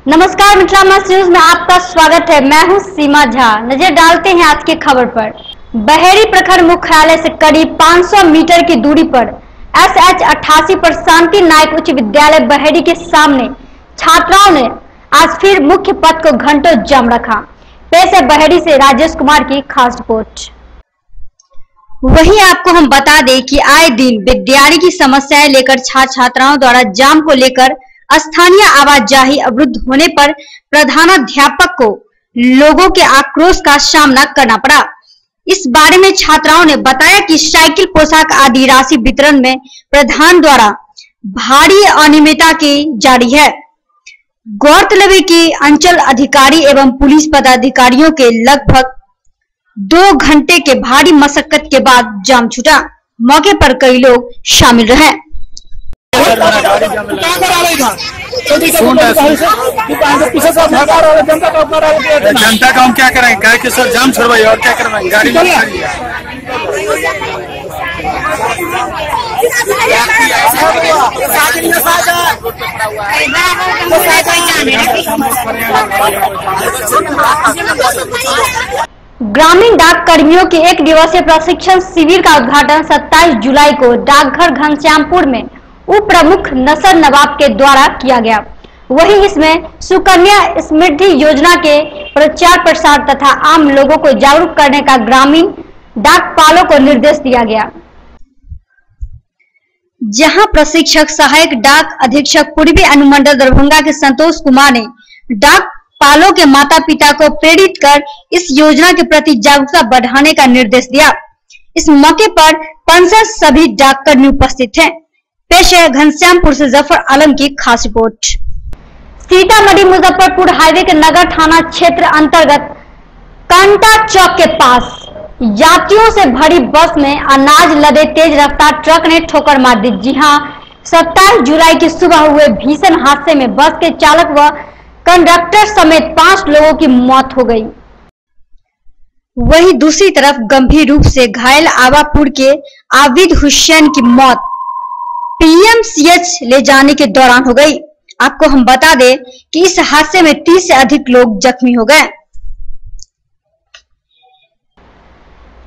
नमस्कार, Mithila must news में आपका स्वागत है। मैं हूं सीमा झा। नजर डालते हैं आज की खबर पर। बहेड़ी प्रखंड मुख्यालय से करीब 500 मीटर की दूरी पर SH 88 पर शांति नायक उच्च विद्यालय बहेड़ी के सामने छात्राओं ने आज फिर मुख्य पथ को घंटों जाम रखा। पेश है बहेड़ी से राजेश कुमार की खास रिपोर्ट। वहीं आपको हम बता दें कि आए दिन विद्यालय की समस्याएं लेकर छात्र छात्राओं द्वारा जाम को लेकर स्थानीय आवाजाही अवरुद्ध होने पर प्रधानाध्यापक को लोगों के आक्रोश का सामना करना पड़ा। इस बारे में छात्राओं ने बताया कि साइकिल, पोशाक आदि राशि वितरण में प्रधान द्वारा भारी अनियमितता की जारी है। गौरतलब है कि अंचल अधिकारी एवं पुलिस पदाधिकारियों के लगभग 2 घंटे के भारी मशक्कत के बाद जाम छूटा। मौके पर कई लोग शामिल रहे। जनता का हम क्या करेंगे? कहे कि सर जाम छोड़वाइए और क्या करवाएंगे? गाड़ी ग्रामीण डाक कर्मियों के 1 दिवसीय प्रशिक्षण शिविर का उद्घाटन 27 जुलाई को डाकघर घनश्यामपुर में उप प्रमुख नसर नवाब के द्वारा किया गया। वहीं इसमें सुकन्या समृद्धि योजना के प्रचार प्रसार तथा आम लोगों को जागरूक करने का ग्रामीण डाकपालों को निर्देश दिया गया। जहां प्रशिक्षक सहायक डाक अधीक्षक पूर्वी अनुमंडल दरभंगा के संतोष कुमार ने डाकपालों के माता पिता को प्रेरित कर इस योजना के प्रति जागरूकता बढ़ाने का निर्देश दिया। इस मौके पर 50 सभी डाककर्मी उपस्थित थे। पेश है घनश्यामपुर से जफर आलम की खास रिपोर्ट। सीतामढ़ी मुजफ्फरपुर हाईवे के नगर थाना क्षेत्र अंतर्गत कंटा चौक के पास यात्रियों से भरी बस में अनाज लदे तेज रफ्तार ट्रक ने ठोकर मार दी। जी हां, 27 जुलाई की सुबह हुए भीषण हादसे में बस के चालक व कंडक्टर समेत 5 लोगों की मौत हो गई। वहीं दूसरी तरफ गंभीर रूप से घायल आवापुर के आबिद हुसैन की मौत PMCH ले जाने के दौरान हो गई। आपको हम बता दें कि इस हादसे में 30 से अधिक लोग जख्मी हो गए।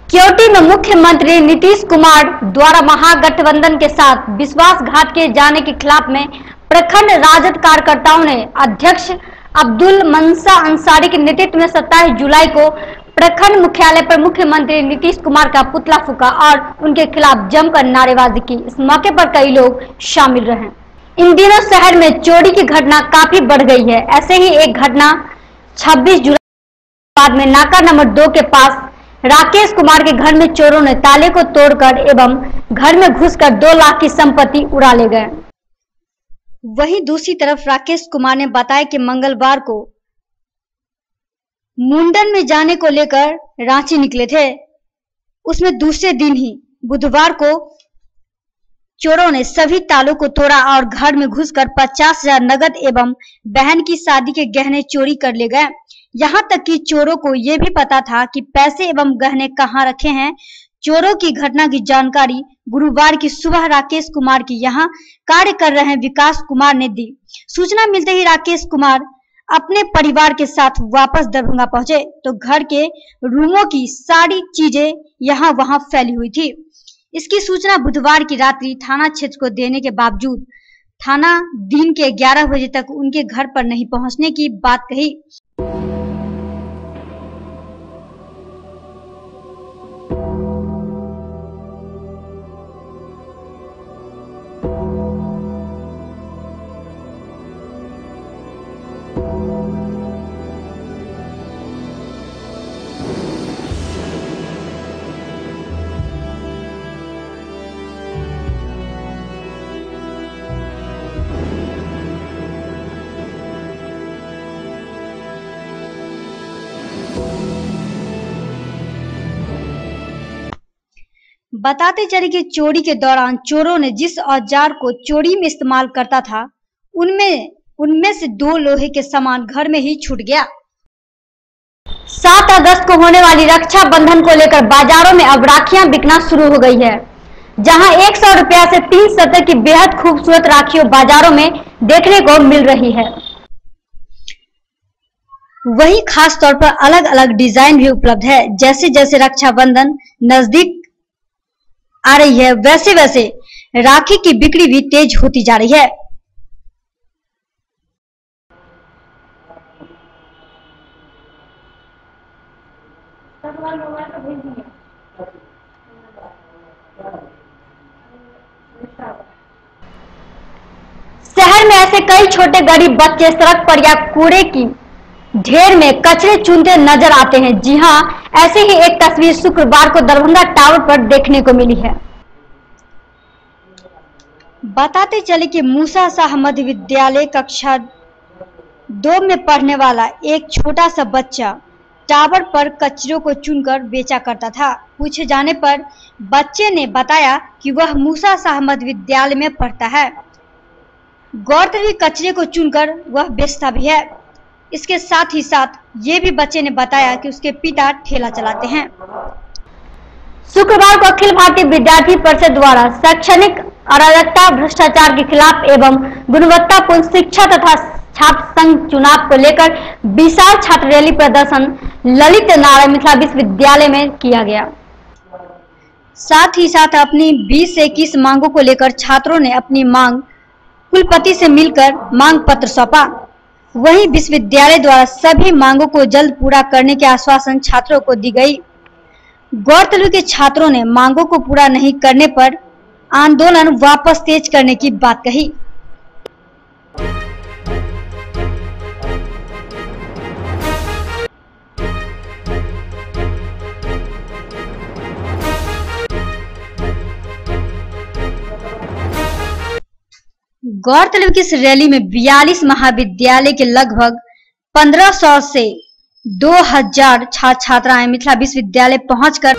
क्योटी में मुख्यमंत्री नीतीश कुमार द्वारा महागठबंधन के साथ विश्वासघात किए जाने के खिलाफ में प्रखंड राजद कार्यकर्ताओं ने अध्यक्ष अब्दुल मंसा अंसारी के नेतृत्व में 27 जुलाई को प्रखंड मुख्यालय पर मुख्यमंत्री नीतीश कुमार का पुतला फूका और उनके खिलाफ जमकर नारेबाजी की। इस मौके पर कई लोग शामिल रहे। इन दिनों शहर में चोरी की घटना काफी बढ़ गई है। ऐसे ही एक घटना 26 जुलाई बाद में नाका नंबर 2 के पास राकेश कुमार के घर में चोरों ने ताले को तोड़कर एवं घर में घुसकर 2 लाख की संपत्ति उड़ा ले गए। वहीं दूसरी तरफ राकेश कुमार ने बताया कि मंगलवार को मुंडन में जाने को लेकर रांची निकले थे। उसमें दूसरे दिन ही बुधवार को चोरों ने सभी तालों को तोड़ा और घर में घुसकर 50,000 नगद एवं बहन की शादी के गहने चोरी कर ले गए। यहां तक कि चोरों को यह भी पता था कि पैसे एवं गहने कहां रखे हैं। चोरों की घटना की जानकारी गुरुवार की सुबह राकेश कुमार की यहां कार्य कर रहे विकास कुमार ने दी। सूचना मिलते ही राकेश कुमार अपने परिवार के साथ वापस दरभंगा पहुंचे तो घर के रूमों की सारी चीजें यहाँ वहां फैली हुई थी। इसकी सूचना बुधवार की रात्रि थाना क्षेत्र को देने के बावजूद थाना दिन के 11 बजे तक उनके घर पर नहीं पहुंचने की बात कही। बताते चले कि चोरी के दौरान चोरों ने जिस औजार को चोरी में इस्तेमाल करता था उनमें से 2 लोहे के सामान घर में ही छूट गया। 7 अगस्त को होने वाली रक्षाबंधन को लेकर बाजारों में अब राखियां बिकना शुरू हो गई है। जहां 100 रुपया से 3 सतह की बेहद खूबसूरत राखियों बाजारों में देखने को मिल रही है। वहीं खास तौर पर अलग अलग डिजाइन भी उपलब्ध है। जैसे जैसे रक्षाबंधन नजदीक आ रही है वैसे वैसे राखी की बिक्री भी तेज होती जा रही है। शहर में ऐसे कई छोटे गरीब बच्चे सड़क पर या कूड़े की ढेर में कचरे चुनते नजर आते हैं। जी हां, ऐसे ही एक तस्वीर शुक्रवार को दरभंगा टावर पर देखने को मिली है। बताते चले कि मूसा शाह मध्य विद्यालय कक्षा 2 में पढ़ने वाला एक छोटा सा बच्चा टावर पर कचरों को चुनकर बेचा करता था। पूछे जाने पर बच्चे ने बताया कि वह मूसा शाह मध्य विद्यालय में पढ़ता है। गौरतलब कचरे को चुनकर वह बेचता भी है। इसके साथ ही साथ ये भी बच्चे ने बताया कि उसके पिता ठेला चलाते हैं। शुक्रवार को अखिल भारतीय विद्यार्थी परिषद द्वारा शैक्षणिक अराजकता भ्रष्टाचार के खिलाफ एवं गुणवत्तापूर्ण शिक्षा तथा छात्र संघ चुनाव को लेकर विशाल छात्र रैली प्रदर्शन ललित नारायण मिथिला विश्वविद्यालय में किया गया। साथ ही साथ अपनी 20 से 21 मांगों को लेकर छात्रों ने अपनी मांग कुलपति से मिलकर मांग पत्र सौंपा। वहीं विश्वविद्यालय द्वारा सभी मांगों को जल्द पूरा करने के आश्वासन छात्रों को दी गई। गौरतलब के छात्रों ने मांगों को पूरा नहीं करने पर आंदोलन वापस तेज करने की बात कही। गौरतलब की इस रैली में 42 महाविद्यालय के लगभग 1500 से 2000 छात्र छात्राएं मिथिला विश्वविद्यालय पहुंचकर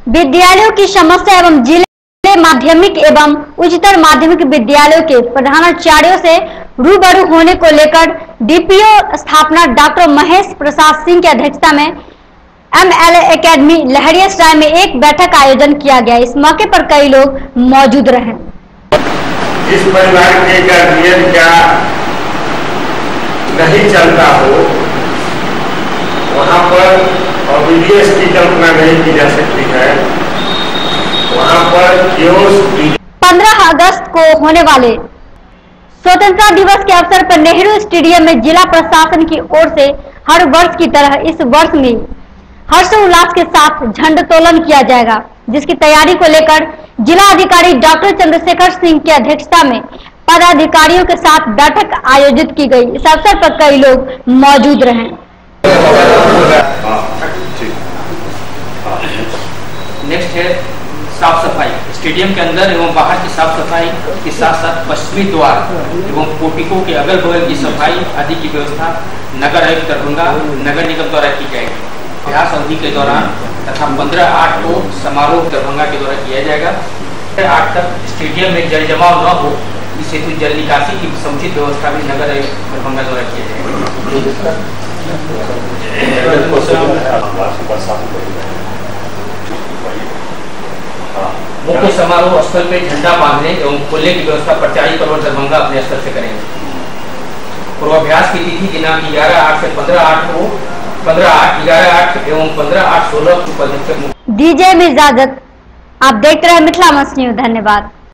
विद्यालयों की समस्या एवं जिले माध्यमिक एवं उच्चतर माध्यमिक विद्यालयों के प्रधानाचार्यों से रूबरू होने को लेकर डीपीओ स्थापना डॉक्टर महेश प्रसाद सिंह की अध्यक्षता में एमएलए एकेडमी लहरियासराय में एक बैठक का आयोजन किया गया। इस मौके पर कई लोग मौजूद रहे। इस परिवार के गार्जियन का नहीं चलता हो वहाँ पर ऑब्वियस की कल्पना नहीं की जा सकती है। वहाँ पर 15 अगस्त को होने वाले स्वतंत्रता दिवस के अवसर पर नेहरू स्टेडियम में जिला प्रशासन की ओर से हर वर्ष की तरह इस वर्ष में हर्षोल्लास के साथ झंडोत्तोलन किया जाएगा, जिसकी तैयारी को लेकर जिला अधिकारी डॉक्टर चंद्रशेखर सिंह की अध्यक्षता में पदाधिकारियों के साथ बैठक आयोजित की गई। इस अवसर पर कई लोग मौजूद रहे। नेक्स्ट है साफ सफाई। स्टेडियम के अंदर एवं बाहर की साफ सफाई के साथ साथ पश्चिमी द्वार एवं पोर्टिको के अगल बगल की सफाई आदि की व्यवस्था नगर आयुक्त दरभंगा नगर निगम द्वारा की जाएगी। अभ्यास अवधि के दौरान तथा 15/8 को समारोह दरभंगा के द्वारा किया जाएगा। 8 तक स्टेडियम में जल जमाव न हो इस हेतु जल निकासी की समुचित व्यवस्था भी नगर आयुक्त दरभंगा द्वारा किया जाएगा। मुख्य समारोह स्थल में झंडा बांधने एवं खोलने की व्यवस्था प्राचार्य पर्वत दरभंगा अपने स्तर से करेंगे। पूर्वाभ्यास की तिथि दिनांक 11/8 से 15/8 को 15/8, 11/8 एवं 15/8, 16 को दीजिए इजाजत। आप देखते रहे मिथिला मस न्यूज। धन्यवाद।